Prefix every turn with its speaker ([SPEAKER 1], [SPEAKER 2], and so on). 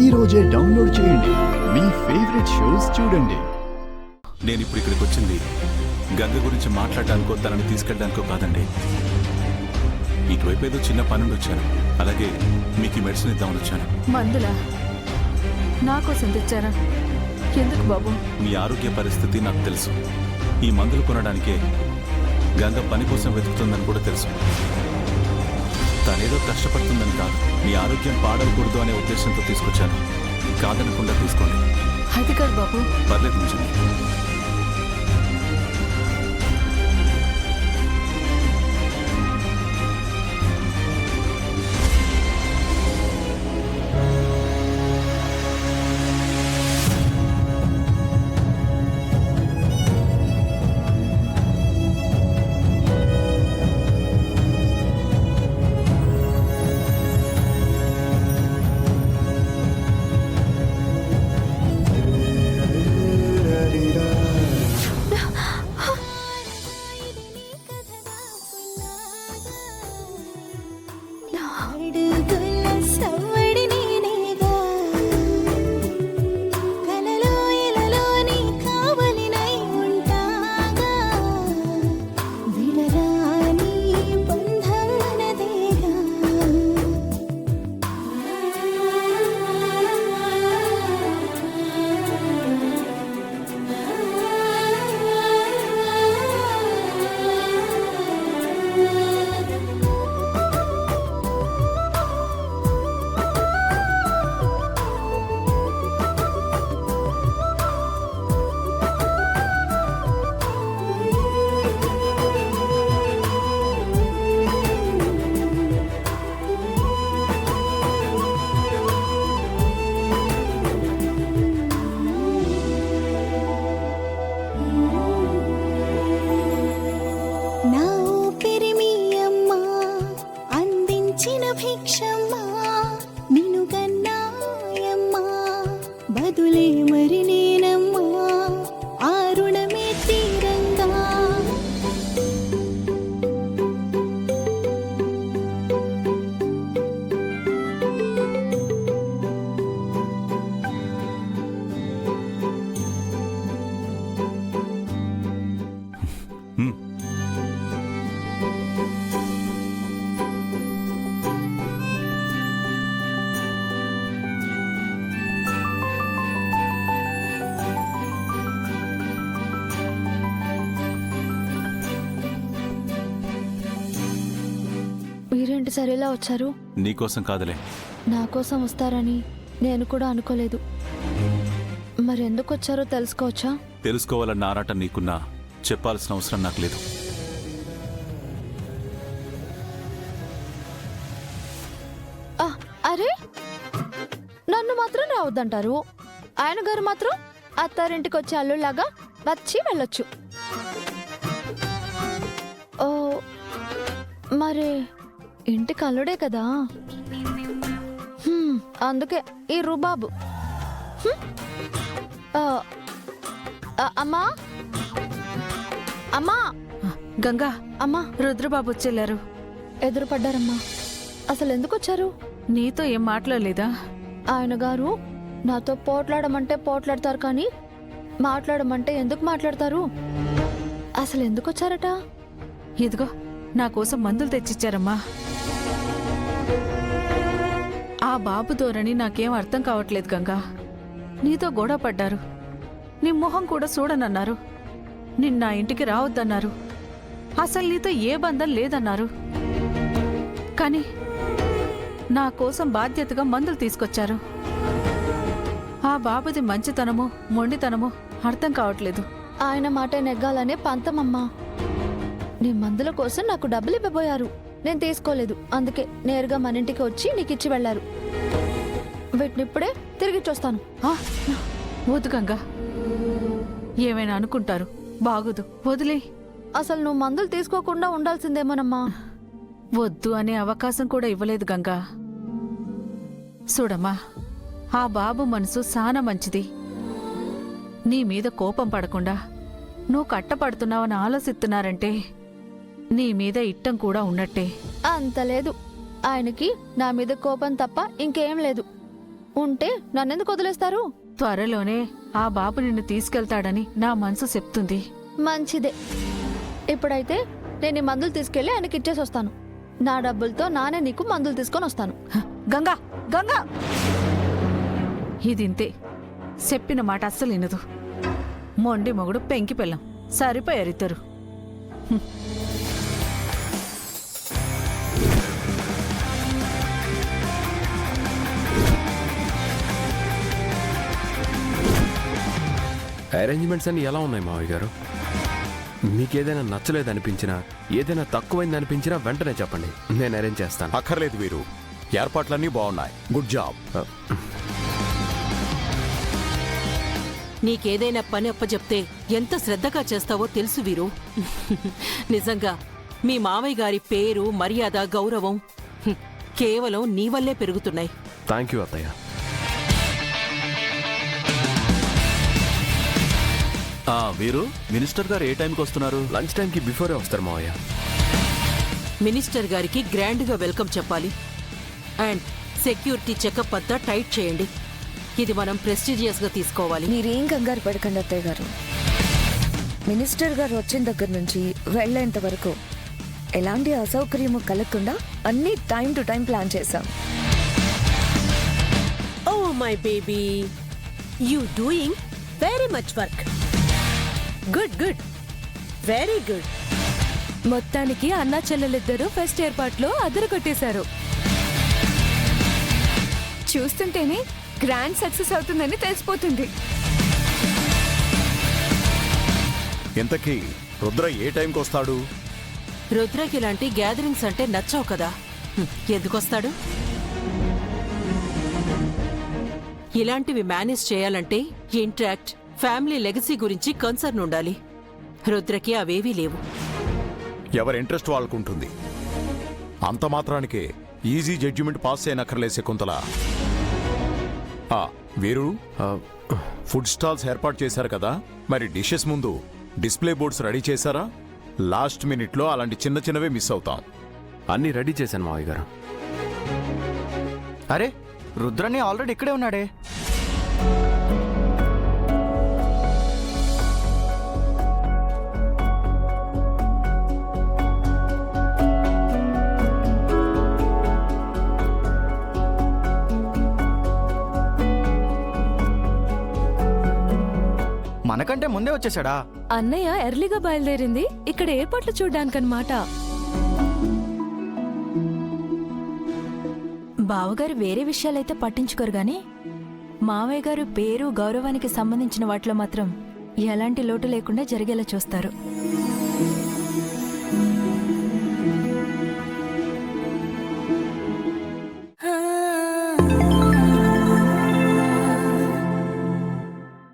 [SPEAKER 1] ఈ రోజే డౌన్లోడ్ చేయండి. మీ ఫేవరెట్ షోస్ చూడండి.
[SPEAKER 2] నేను ఇప్పుడు ఇక్కడికి వచ్చింది గంగ గురించి మాట్లాడడానికో తనని తీసుకెళ్ళడానికో కాదండి. ఇటువైపు ఏదో చిన్న పని నుండి వచ్చాను. అలాగే మీకు ఈ మెడిసిన్ ఇద్దామని వచ్చాను.
[SPEAKER 3] మందులా? నా కోసం తెచ్చారా? ఎందుకు బాబు?
[SPEAKER 2] మీ ఆరోగ్య పరిస్థితి నాకు తెలుసు. ఈ మందులు కొనడానికే గంగ పని కోసం వెతుకుతుందని కూడా తెలుసు. తనేదో కష్టపడుతుందని కాదు, మీ ఆరోగ్యం పాడకూడదు అనే ఉద్దేశంతో తీసుకొచ్చాను. కాదనకుండా తీసుకోండి.
[SPEAKER 3] అది కాదు బాబు.
[SPEAKER 2] పర్లేదు నుంచి
[SPEAKER 4] బదులే మరి నేనమ్మా ఆ రుణమే తీరంగా.
[SPEAKER 3] మీరేంటి సరేలా వచ్చారు?
[SPEAKER 2] నీకోసం కాదులే.
[SPEAKER 3] నా కోసం వస్తారని నేను కూడా అనుకోలేదు. మరి ఎందుకు వచ్చారో తెలుసుకోవచ్చా?
[SPEAKER 2] తెలుసుకోవాలన్న ఆరాటం నీకున్నా చెప్పాల్సిన అవసరం నాకు లేదు.
[SPEAKER 3] అరే, నన్ను మాత్రం రావద్దంటారు, ఆయన గారు మాత్రం అత్తారింటికి వచ్చే అల్లులాగా వచ్చి వెళ్ళొచ్చు. ఓ, మరి ఇంటికి అల్లుడే కదా, అందుకే ఈ రుబాబు. అమ్మా అమ్మా.
[SPEAKER 5] గంగా,
[SPEAKER 3] అమ్మా,
[SPEAKER 5] రుద్రబాబు వచ్చేళ్లారు.
[SPEAKER 3] ఎదురుపడ్డారమ్మా. అసలు ఎందుకు వచ్చారు?
[SPEAKER 5] నీతో ఏం మాట్లాడలేదా?
[SPEAKER 3] ఆయన గారు నాతో పోట్లాడమంటే పోట్లాడతారు, కానీ మాట్లాడమంటే ఎందుకు మాట్లాడతారు? అసలు ఎందుకు వచ్చారట?
[SPEAKER 5] ఇదిగో నా కోసం మందులు తెచ్చిచ్చారమ్మా. ఆ బాబు ధోరణి నాకేం అర్థం కావట్లేదు గంగా. నీతో గొడవ పడ్డారు, నీ మొహం కూడా చూడనన్నారు, నిన్న ఇంటికి రావద్దన్నారు, అసలు నీతో ఏ బంధం లేదన్నారు. కానీ నా కోసం బాధ్యతగా మందులు తీసుకొచ్చారు. ఆ బాబుది మంచితనమో మొండితనమో అర్థం కావట్లేదు.
[SPEAKER 3] ఆయన మాట నెగ్గాలనే పంతమమ్మా. నీ మందుల కోసం నాకు డబ్బులు ఇవ్వబోయారు, నేను తీసుకోలేదు. అందుకే నేరుగా మన ఇంటికి వచ్చి నీకు ఇచ్చి వెళ్లారు. వీటినిప్పుడే తిరిగి చూస్తాను.
[SPEAKER 5] వద్దు గంగా, ఏమైనా అనుకుంటారు, బాగుదు, వదిలే.
[SPEAKER 3] అసలు నువ్వు మందులు తీసుకోకుండా ఉండాల్సిందేమోనమ్మా.
[SPEAKER 5] వద్దు అనే అవకాశం కూడా ఇవ్వలేదు గంగా. చూడమ్మా, ఆ బాబు మనసు చాలా మంచిది. నీ మీద కోపం పడకుండా నువ్వు కట్టపడుతున్నావని ఆలోచిస్తున్నారంటే నీ మీద ఇట్టం కూడా ఉన్నట్టే.
[SPEAKER 3] అంత లేదు, ఆయనకి నా మీద కోపం తప్ప ఇంకేం లేదు. ఉంటే నన్నెందుకు వదిలేస్తారు?
[SPEAKER 5] త్వరలోనే ఆ బాబు నిన్ను తీసుకెళ్తాడని నా మనసు చెప్తుంది.
[SPEAKER 3] మంచిదే. ఇప్పుడైతే నేను ఈ మందులు తీసుకెళ్లి ఆయనకి ఇచ్చేసి వస్తాను. నా డబ్బులతో నానే నీకు మందులు తీసుకొని వస్తాను.
[SPEAKER 5] హ, గంగా గంగా ఇదింతే, చెప్పిన మాట అస్సలు వినదు. మొండి మొగుడు పెంకి పెళ్ళం సరిపోయారిద్దరు.
[SPEAKER 6] అరేంజ్మెంట్స్ అన్ని ఎలా ఉన్నాయి మావయ్య గారు? మీకేదైనా నచ్చలేదనిపించినా, ఏదైనా తక్కువైందనిపించినా వెంటనే చెప్పండి, నేను అరేంజ్ చేస్తాను.
[SPEAKER 7] అక్కర్లేదు వీరు, ఏర్పాట్లన్నీ బాగున్నాయి. Good job.
[SPEAKER 8] నీకేదైనా పని అప్పచెప్తే ఎంత శ్రద్ధగా చేస్తావో తెలుసు వీరు. నిజంగా మీ మావయ్య గారి పేరు, మర్యాద, గౌరవం కేవలం నీ వల్లే పెరుగుతున్నాయి.
[SPEAKER 6] థ్యాంక్ యూ అత్తయ్య.
[SPEAKER 9] వీరు మినిస్టర్ గారు ఏ టైంకి వస్తున్నారు?
[SPEAKER 6] లంచ్ టైంకి బిఫోరే వస్తారు మావయ్య.
[SPEAKER 8] మినిస్టర్ గారికి గ్రాండ్గా వెల్కమ్ చెప్పాలి. అండ్ సెక్యూరిటీ చెకప్ అంతా టైట్ చేయండి. ఇది మనం ప్రెస్టీజియస్గా తీసుకోవాలి.
[SPEAKER 10] మీరేం కంగారు పడకండి అత్తయ్య గారు. మినిస్టర్ గారు వచ్చిన దగ్గర నుంచి వెళ్ళేంత వరకు ఎలాంటి అసౌకర్యము కలగకుండా అన్ని టైం టు టైం ప్లాన్ చేశాం.
[SPEAKER 11] Oh my baby, you doing very much work. Good good, very good.
[SPEAKER 4] మొత్తానికి అన్నా చెల్లెలిద్దరూ ఫస్ట్ ఏర్పాట్లో అదరు కొట్టేశారు. చూస్తుంటేనే గ్రాండ్ సక్సెస్ అవుతుందని తెలిసిపోతుంది.
[SPEAKER 7] ఇంతకీ రుద్ర ఏ టైంకి వస్తాడు?
[SPEAKER 8] రుద్రకి ఇలాంటి గ్యాదరింగ్స్ అంటే నచ్చావు కదా, ఎందుకొస్తాడు? ఇలాంటివి మేనేజ్ చేయాలంటే ఇంట్రాక్ట్, ఫ్యామిలీ లెగసీ గురించి కన్సర్న్ ఉండాలి. రుద్రకి అవేవీ లేవు.
[SPEAKER 7] ఎవరి ఇంట్రెస్ట్ వాళ్ళకుంటుంది. అంత మాత్రానికే ఈజీ జడ్జిమెంట్ పాస్ చేయనక్కర్లేదు శకుంతల. వీరు ఫుడ్ స్టాల్స్ ఏర్పాటు చేశారు కదా, మరి డిషెస్ ముందు డిస్ప్లే బోర్డ్స్ రెడీ చేశారా? లాస్ట్ మినిట్లో అలాంటి చిన్న చిన్నవే మిస్ అవుతాం.
[SPEAKER 6] అన్నీ రెడీ చేశాను మావయ్య గారు.
[SPEAKER 9] అరే, రుద్రని ఆల్రెడీ ఇక్కడే ఉన్నాడే. మనకంటే ముందే వచ్చేసాడా?
[SPEAKER 4] అన్నయ్య ఎర్లీగా బయలుదేరింది ఇక్కడ ఏర్పాట్లు చూడ్డానికన్నమాట.
[SPEAKER 10] బావగారు వేరే విషయాలైతే పట్టించుకోరు గాని మావయ్య గారు పేరు, గౌరవానికి సంబంధించిన వాటిలో మాత్రం ఎలాంటి లోటు లేకుండా జరిగేలా చూస్తారు.